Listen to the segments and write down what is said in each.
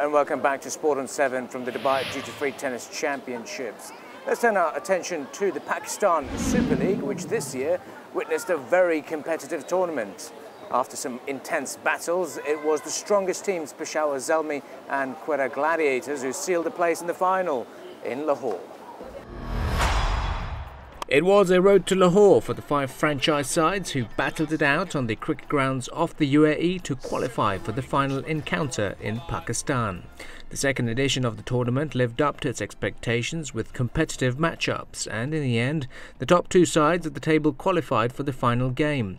and welcome back to Sport on 7 from the Dubai Duty-Free Tennis Championships. Let's turn our attention to the Pakistan Super League, which this year witnessed a very competitive tournament. After some intense battles, it was the strongest teams, Peshawar Zalmi and Quetta Gladiators, who sealed a place in the final in Lahore. It was a road to Lahore for the 5 franchise sides who battled it out on the cricket grounds of the UAE to qualify for the final encounter in Pakistan. The second edition of the tournament lived up to its expectations with competitive matchups, and in the end, the top 2 sides of the table qualified for the final game.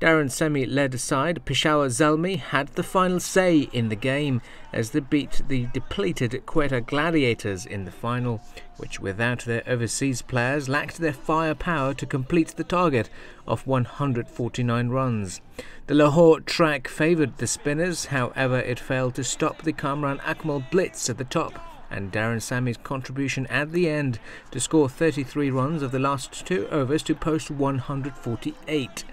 Darren Sammy led side Peshawar Zalmi had the final say in the game as they beat the depleted Quetta Gladiators in the final, which without their overseas players lacked their firepower to complete the target of 149 runs. The Lahore track favoured the spinners, however it failed to stop the Kamran Akmal blitz at the top and Darren Sammy's contribution at the end to score 33 runs of the last 2 overs to post 148.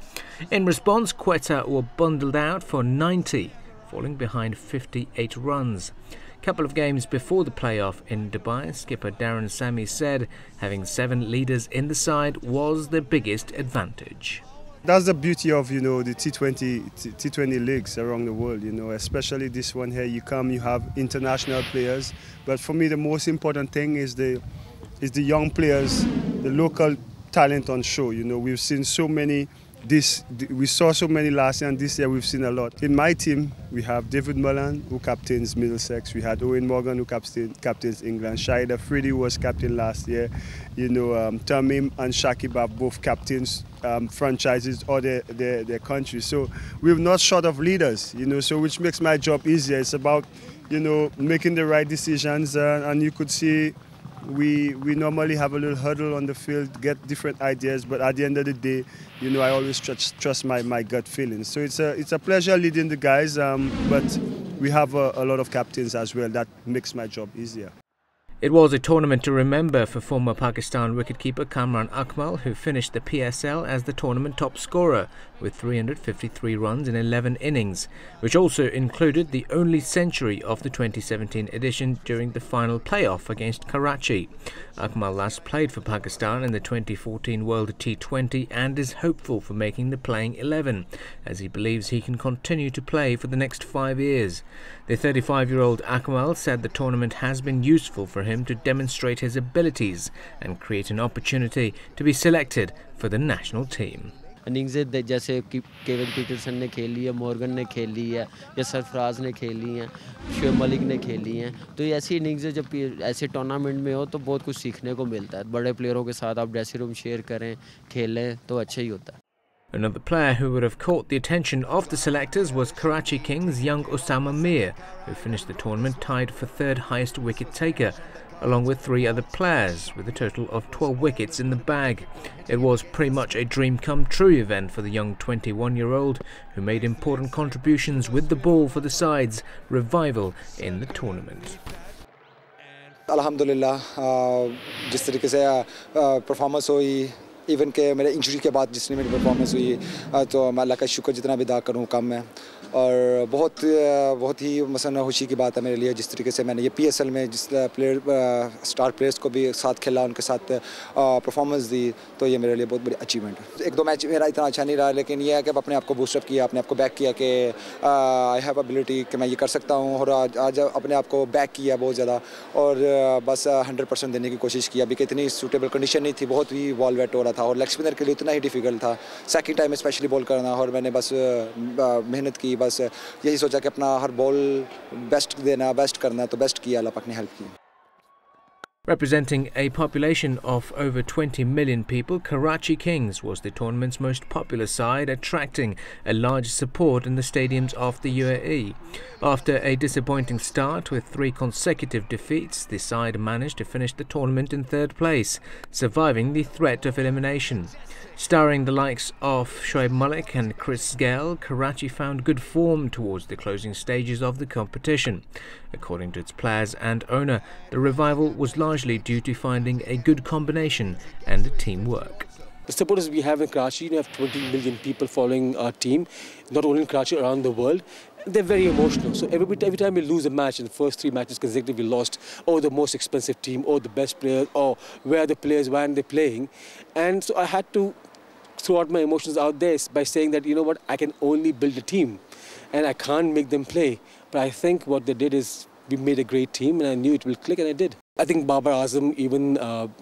In response, Quetta were bundled out for 90, falling behind 58 runs. A couple of games before the playoff in Dubai, skipper Darren Sammy said having 7 leaders in the side was the biggest advantage. That's the beauty of, the T20 leagues around the world, especially this one here. You have international players, but for me the most important thing is the young players, the local talent on show. We've seen so many. We saw so many last year, and this year we've seen a lot. In my team, we have David Mullen, who captains Middlesex. We had Owen Morgan, who captains England. Shahid Afridi was captain last year. Tamim and Shakib are both captains franchises or their countries. So we're not short of leaders, so which makes my job easier. It's about, making the right decisions, and you could see we normally have a little hurdle on the field, get different ideas, but at the end of the day, I always trust my gut feelings. So it's a pleasure leading the guys, but we have a lot of captains as well. That makes my job easier. It was a tournament to remember for former Pakistan wicketkeeper Kamran Akmal, who finished the PSL as the tournament top scorer with 353 runs in 11 innings, which also included the only century of the 2017 edition during the final playoff against Karachi. Akmal last played for Pakistan in the 2014 World T20 and is hopeful for making the playing 11, as he believes he can continue to play for the next 5 years. The 35-year-old Akmal said the tournament has been useful for him to demonstrate his abilities and create an opportunity to be selected for the national team. इनिंग्सें जैसे Kevin Pietersen ने खेली है, Morgan ने खेली है, या सरफराज ने खेली हैं, शोएब मलिक ने खेली हैं, तो ऐसी इनिंग्सें जब ऐसे टूर्नामेंट में हो तो बहुत कुछ सीखने को मिलता है. बड़े प्लेयरों के साथ आप ड्रेसिंग रूम शेयर करें, खेलें तो अच्छा ही होता है. Another player who would have caught the attention of the selectors was Karachi Kings' young Usama Mir, who finished the tournament tied for 3rd highest wicket taker, along with 3 other players, with a total of 12 wickets in the bag. It was pretty much a dream-come-true event for the young 21-year-old, who made important contributions with the ball for the side's revival in the tournament. Alhamdulillah, जिस तरीके से performance हुई, even के मेरे injury के बाद जिसने मेरी परफॉर्मेंस हुई, तो मैं अल्लाह का शुक्र जितना भी अदा करूँ कम है. और बहुत ही मसलन खुशी की बात है मेरे लिए जिस तरीके से मैंने ये PSL में जिस स्टार प्लेयर्स को भी साथ खेला, उनके साथ परफॉर्मेंस दी, तो ये मेरे लिए बहुत बड़ी अचीवमेंट है. 1-2 मैच मेरा इतना अच्छा नहीं रहा, लेकिन ये है कि अपने आप को बूस्टअप किया, अपने आप को बैक किया कि आई हैव एबिलिटी कि मैं ये कर सकता हूँ, और आज अपने आप को बैक किया बहुत ज़्यादा, और बस 100% देने की कोशिश की. अभी कि इतनी सूटेबल कंडीशन नहीं थी, बहुत ही बॉल वेट हो रहा था और लेग स्पिनर के लिए उतना ही डिफिकल्ट था सेकंड टाइम स्पेशली बॉल करना, और मैंने बस मेहनत की, बस यही सोचा कि अपना हर बॉल बेस्ट देना, बेस्ट करना, तो बेस्ट किया, अल्लाह पाक ने हेल्प की. Representing a population of over 20 million people, Karachi Kings was the tournament's most popular side, attracting a large support in the stadiums of the UAE. After a disappointing start with 3 consecutive defeats, the side managed to finish the tournament in 3rd place, surviving the threat of elimination. Starring the likes of Shoaib Malik and Chris Gale, Karachi found good form towards the closing stages of the competition. According to its players and owner, the revival was largely due to finding a good combination and teamwork. The supporters we have in Karachi, we have 20 million people following our team, not only in Karachi, around the world. they're very emotional. So every time we lose a match, in the first 3 matches consecutively lost, or the most expensive team, or the best players, or where are the players, why aren't they playing? And so I had to throw out my emotions out there by saying that, you know what, I can only build a team and I can't make them play. But I think what they did is we made a great team, and I knew it will click, and it did. I think Babar Azam, even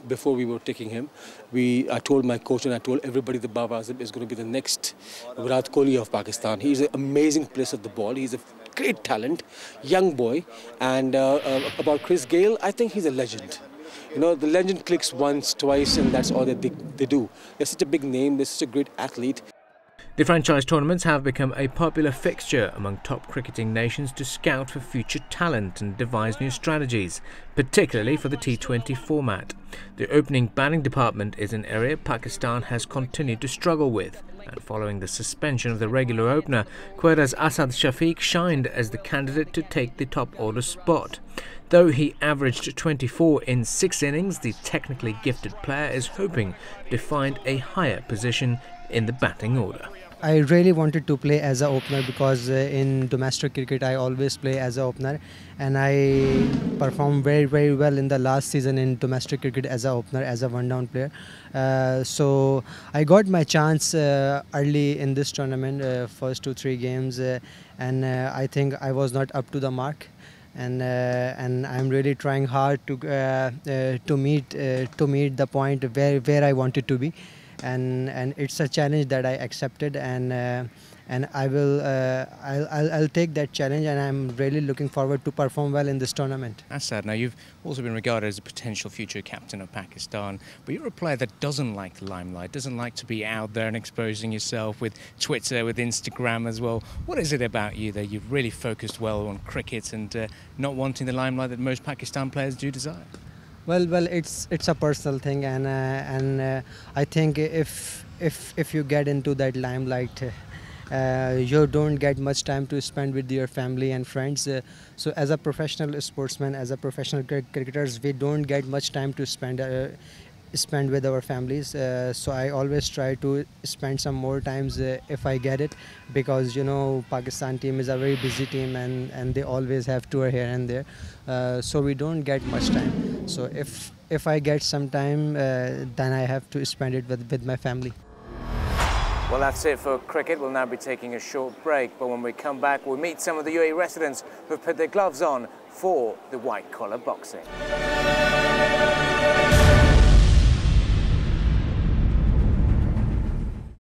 before we were taking him, I told my coach and I told everybody that Babar Azam is going to be the next Virat Kohli of Pakistan. He's an amazing player of the ball. He's a great talent, young boy. And about Chris Gayle, I think he's a legend. You know, the legend clicks once, twice, and that's all that they do. They're such a big name, they're such a great athlete. The franchise tournaments have become a popular fixture among top cricketing nations to scout for future talent and devise new strategies, particularly for the T20 format. The opening batting department is an area Pakistan has continued to struggle with, and following the suspension of the regular opener, Queda's Asad Shafiq shined as the candidate to take the top order spot. Though he averaged 24 in 6 innings, the technically gifted player is hoping to find a higher position in the batting order. I really wanted to play as an opener because in domestic cricket I always play as an opener, and I performed very well in the last season in domestic cricket as an opener, as a one-down player. So I got my chance early in this tournament, first 2-3 games, and I think I was not up to the mark. And I'm really trying hard to meet the point where I wanted to be. And it's a challenge that I accepted, and I'll take that challenge, and I'm really looking forward to perform well in this tournament. Asad, now you've also been regarded as a potential future captain of Pakistan, but you're a player that doesn't like the limelight, doesn't like to be out there and exposing yourself with Twitter, with Instagram as well. What is it about you that you've really focused well on cricket and not wanting the limelight that most Pakistan players do desire? Well, it's a personal thing, and I think if you get into that limelight, you don't get much time to spend with your family and friends. So as a professional sportsman, as a professional cricketers, we don't get much time to spend with our families. So I always try to spend some more times if I get it, because you know Pakistan team is a very busy team, and they always have tour here and there. So we don't get much time. So if I get some time, then I have to spend it with my family. Well, that's it for cricket. We'll now be taking a short break, but when we come back, we'll meet some of the UAE residents who've put their gloves on for the white-collar boxing.